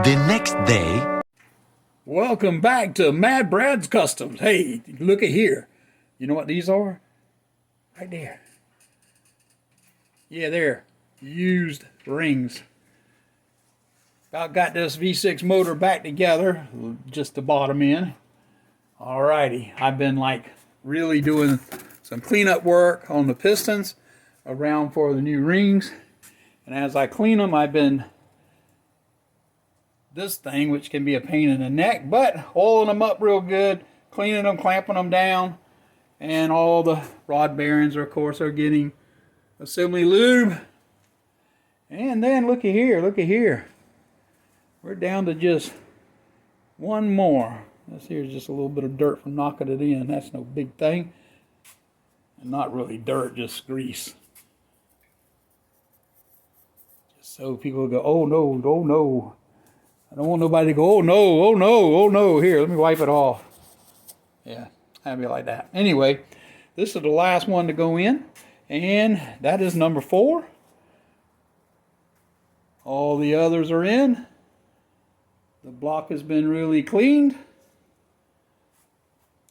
The next day. Welcome back to Mad Brad's Customs. Hey, look at here. You know what these are? Right there. Yeah, they're used rings. About got this V6 motor back together, just the bottom end. Alrighty, I've been like really doing some cleanup work on the pistons around for the new rings. And as I clean them, I've been this thing, which can be a pain in the neck, but oiling them up real good, cleaning them, clamping them down, and all the rod bearings, of course, are getting assembly lube. And then look at here. We're down to just one more. This here's just a little bit of dirt from knocking it in. That's no big thing. And not really dirt, just grease. Just so people go, oh no, oh no. I don't want nobody to go, oh no, oh no, oh no. Here, let me wipe it off. Yeah, have it like that. Anyway, this is the last one to go in. And that is number 4. All the others are in. The block has been really cleaned.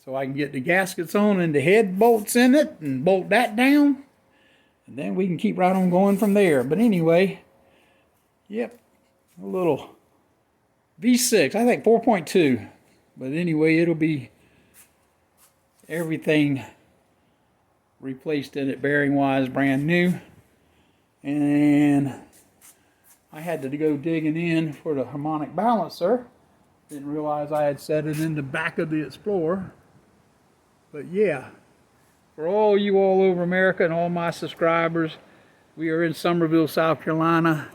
So I can get the gaskets on and the head bolts in it and bolt that down. And then we can keep right on going from there. But anyway, yep, a little V6, I think 4.2. But anyway, it'll be everything replaced in it bearing wise, brand new. And I had to go digging in for the harmonic balancer. Didn't realize I had set it in the back of the Explorer. But yeah, for all you all over America and all my subscribers, we are in Summerville, South Carolina.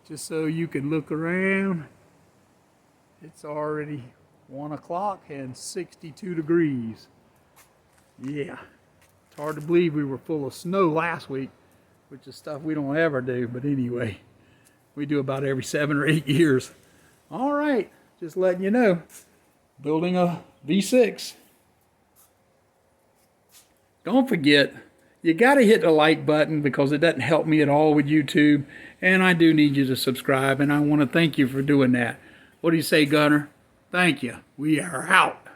Just so you can look around. It's already 1 o'clock and 62 degrees. Yeah, it's hard to believe we were full of snow last week, which is stuff we don't ever do. But anyway, we do about every 7 or 8 years. All right, just letting you know, building a V6. Don't forget, you got to hit the like button because it doesn't help me at all with YouTube. And I do need you to subscribe, and I want to thank you for doing that. What do you say, Gunner? Thank you. We are out.